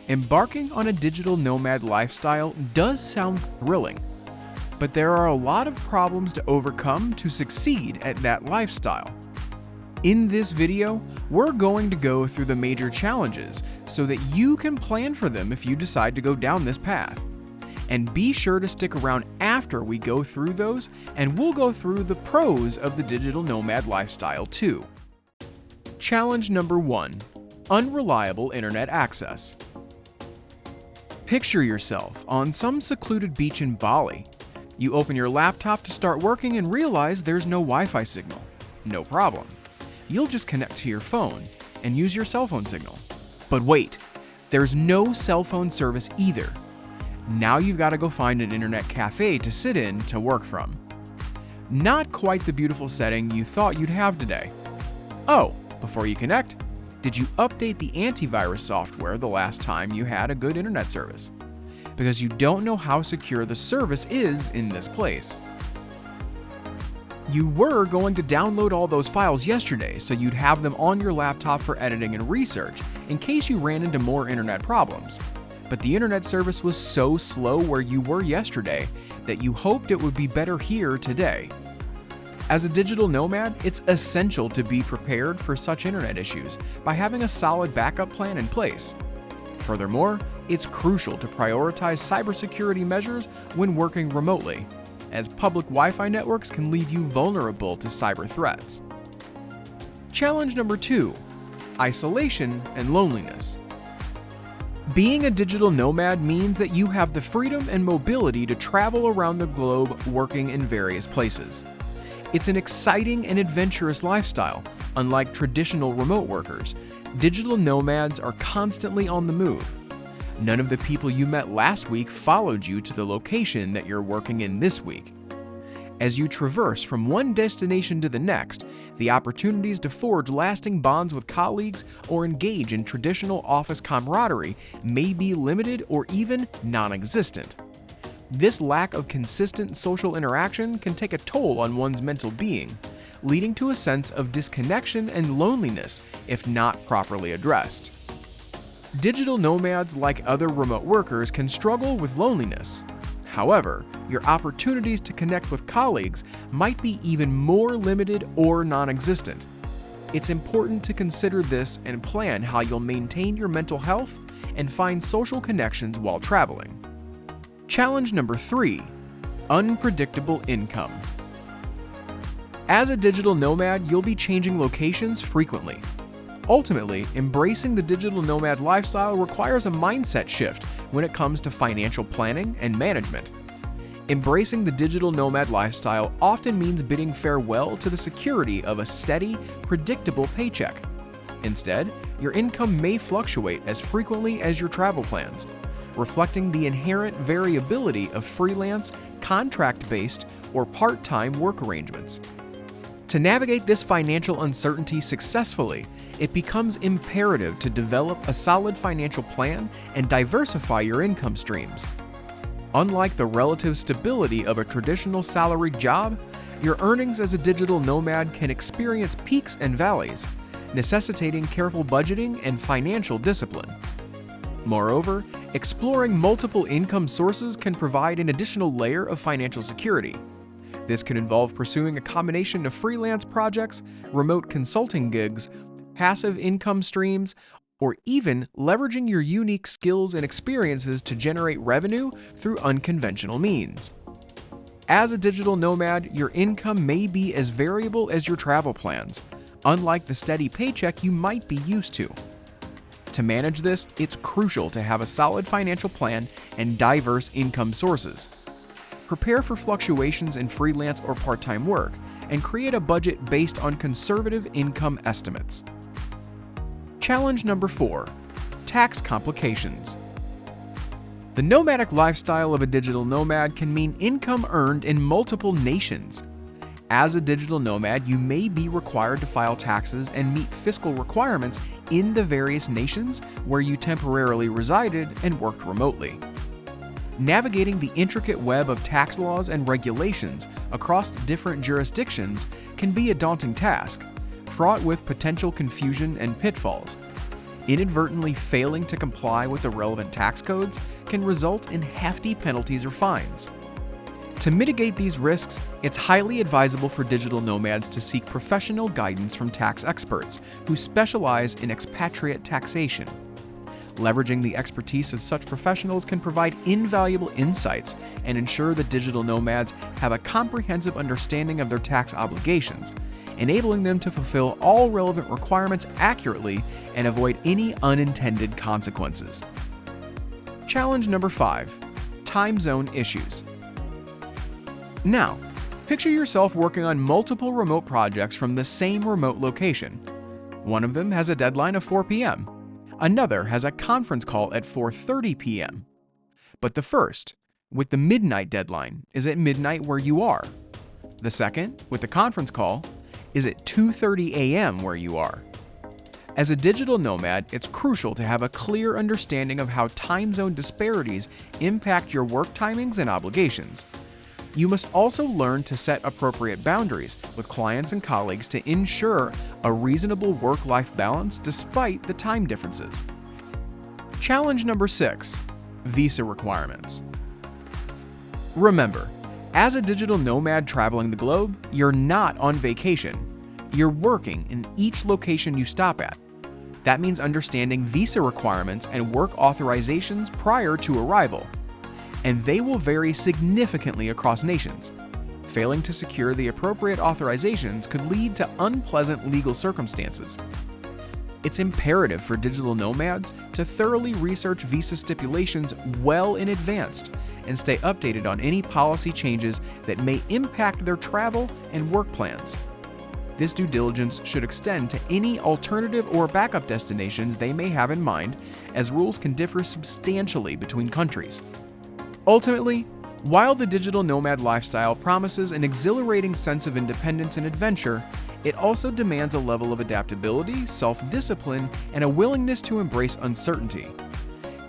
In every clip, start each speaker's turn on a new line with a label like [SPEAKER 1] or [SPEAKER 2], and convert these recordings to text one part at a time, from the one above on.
[SPEAKER 1] Embarking on a digital nomad lifestyle does sound thrilling, but there are a lot of problems to overcome to succeed at that lifestyle. In this video, we're going to go through the major challenges so that you can plan for them if you decide to go down this path. And be sure to stick around after we go through those, and we'll go through the pros of the digital nomad lifestyle too. Challenge number 1: unreliable internet access. Picture yourself on some secluded beach in Bali. You open your laptop to start working and realize there's no Wi-Fi signal. No problem. You'll just connect to your phone and use your cell phone signal. But wait, there's no cell phone service either. Now you've got to go find an internet cafe to sit in to work from. Not quite the beautiful setting you thought you'd have today. Oh, before you connect, did you update the antivirus software the last time you had a good internet service? Because you don't know how secure the service is in this place. You were going to download all those files yesterday so you'd have them on your laptop for editing and research in case you ran into more internet problems. But the internet service was so slow where you were yesterday that you hoped it would be better here today. As a digital nomad, it's essential to be prepared for such internet issues by having a solid backup plan in place. Furthermore, it's crucial to prioritize cybersecurity measures when working remotely, as public Wi-Fi networks can leave you vulnerable to cyber threats. Challenge number 2: isolation and loneliness. Being a digital nomad means that you have the freedom and mobility to travel around the globe working in various places. It's an exciting and adventurous lifestyle. Unlike traditional remote workers, digital nomads are constantly on the move. None of the people you met last week followed you to the location that you're working in this week. As you traverse from one destination to the next, the opportunities to forge lasting bonds with colleagues or engage in traditional office camaraderie may be limited or even non-existent. This lack of consistent social interaction can take a toll on one's mental being, leading to a sense of disconnection and loneliness if not properly addressed. Digital nomads, like other remote workers, can struggle with loneliness. However, your opportunities to connect with colleagues might be even more limited or non-existent. It's important to consider this and plan how you'll maintain your mental health and find social connections while traveling. Challenge number 3: unpredictable income. As a digital nomad, you'll be changing locations frequently. Ultimately, embracing the digital nomad lifestyle requires a mindset shift when it comes to financial planning and management. Embracing the digital nomad lifestyle often means bidding farewell to the security of a steady, predictable paycheck. Instead, your income may fluctuate as frequently as your travel plans, reflecting the inherent variability of freelance, contract-based, or part-time work arrangements. To navigate this financial uncertainty successfully, it becomes imperative to develop a solid financial plan and diversify your income streams. Unlike the relative stability of a traditional salaried job, your earnings as a digital nomad can experience peaks and valleys, necessitating careful budgeting and financial discipline. Moreover, exploring multiple income sources can provide an additional layer of financial security. This can involve pursuing a combination of freelance projects, remote consulting gigs, passive income streams, or even leveraging your unique skills and experiences to generate revenue through unconventional means. As a digital nomad, your income may be as variable as your travel plans, unlike the steady paycheck you might be used to. To manage this, it's crucial to have a solid financial plan and diverse income sources. Prepare for fluctuations in freelance or part-time work, and create a budget based on conservative income estimates. Challenge number 4: tax complications. The nomadic lifestyle of a digital nomad can mean income earned in multiple nations. As a digital nomad, you may be required to file taxes and meet fiscal requirements in the various nations where you temporarily resided and worked remotely. Navigating the intricate web of tax laws and regulations across different jurisdictions can be a daunting task, fraught with potential confusion and pitfalls. Inadvertently failing to comply with the relevant tax codes can result in hefty penalties or fines. To mitigate these risks, it's highly advisable for digital nomads to seek professional guidance from tax experts who specialize in expatriate taxation. Leveraging the expertise of such professionals can provide invaluable insights and ensure that digital nomads have a comprehensive understanding of their tax obligations, enabling them to fulfill all relevant requirements accurately and avoid any unintended consequences. Challenge number 5: time zone issues. Now, picture yourself working on multiple remote projects from the same remote location. One of them has a deadline of 4 p.m. Another has a conference call at 4:30 p.m. But the first, with the midnight deadline, is at midnight where you are. The second, with the conference call, is at 2:30 a.m. where you are. As a digital nomad, it's crucial to have a clear understanding of how time zone disparities impact your work timings and obligations. You must also learn to set appropriate boundaries with clients and colleagues to ensure a reasonable work-life balance despite the time differences. Challenge number 6: visa requirements. Remember, as a digital nomad traveling the globe, you're not on vacation. You're working in each location you stop at. That means understanding visa requirements and work authorizations prior to arrival, and they will vary significantly across nations. Failing to secure the appropriate authorizations could lead to unpleasant legal circumstances. It's imperative for digital nomads to thoroughly research visa stipulations well in advance and stay updated on any policy changes that may impact their travel and work plans. This due diligence should extend to any alternative or backup destinations they may have in mind, as rules can differ substantially between countries. Ultimately, while the digital nomad lifestyle promises an exhilarating sense of independence and adventure, it also demands a level of adaptability, self-discipline, and a willingness to embrace uncertainty.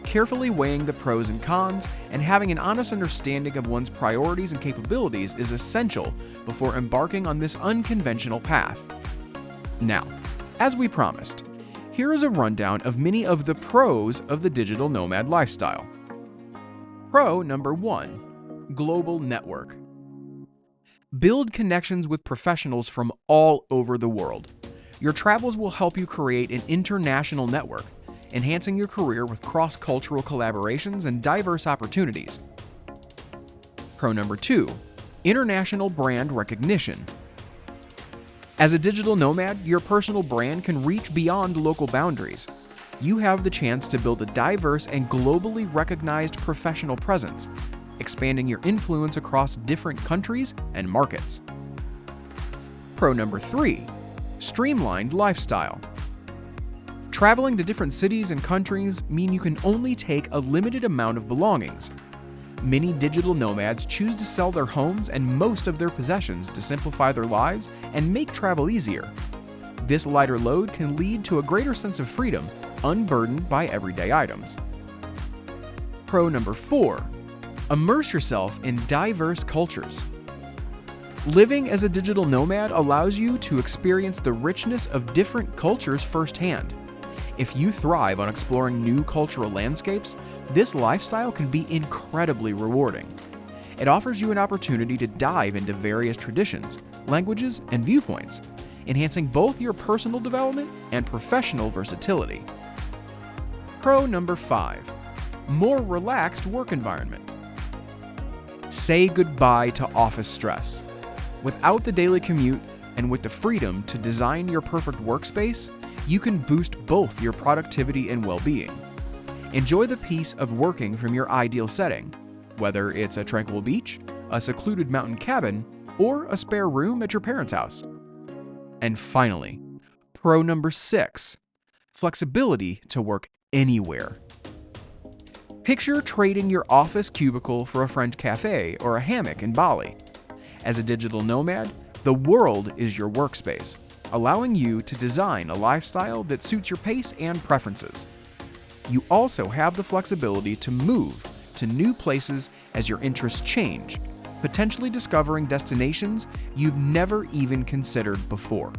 [SPEAKER 1] Carefully weighing the pros and cons and having an honest understanding of one's priorities and capabilities is essential before embarking on this unconventional path. Now, as we promised, here is a rundown of many of the pros of the digital nomad lifestyle. Pro number 1: global network. Build connections with professionals from all over the world. Your travels will help you create an international network, enhancing your career with cross-cultural collaborations and diverse opportunities. Pro number 2: international brand recognition. As a digital nomad, your personal brand can reach beyond local boundaries. You have the chance to build a diverse and globally recognized professional presence, expanding your influence across different countries and markets. Pro number 3: streamlined lifestyle. Traveling to different cities and countries mean you can only take a limited amount of belongings. Many digital nomads choose to sell their homes and most of their possessions to simplify their lives and make travel easier. This lighter load can lead to a greater sense of freedom, unburdened by everyday items. Pro number 4: immerse yourself in diverse cultures. Living as a digital nomad allows you to experience the richness of different cultures firsthand. If you thrive on exploring new cultural landscapes, this lifestyle can be incredibly rewarding. It offers you an opportunity to dive into various traditions, languages, and viewpoints, enhancing both your personal development and professional versatility. Pro number 5: more relaxed work environment. Say goodbye to office stress. Without the daily commute and with the freedom to design your perfect workspace, you can boost both your productivity and well-being. Enjoy the peace of working from your ideal setting, whether it's a tranquil beach, a secluded mountain cabin, or a spare room at your parents' house. And finally, pro number 6: flexibility to work anywhere. Picture trading your office cubicle for a French cafe or a hammock in Bali. As a digital nomad, the world is your workspace, allowing you to design a lifestyle that suits your pace and preferences. You also have the flexibility to move to new places as your interests change, potentially discovering destinations you've never even considered before.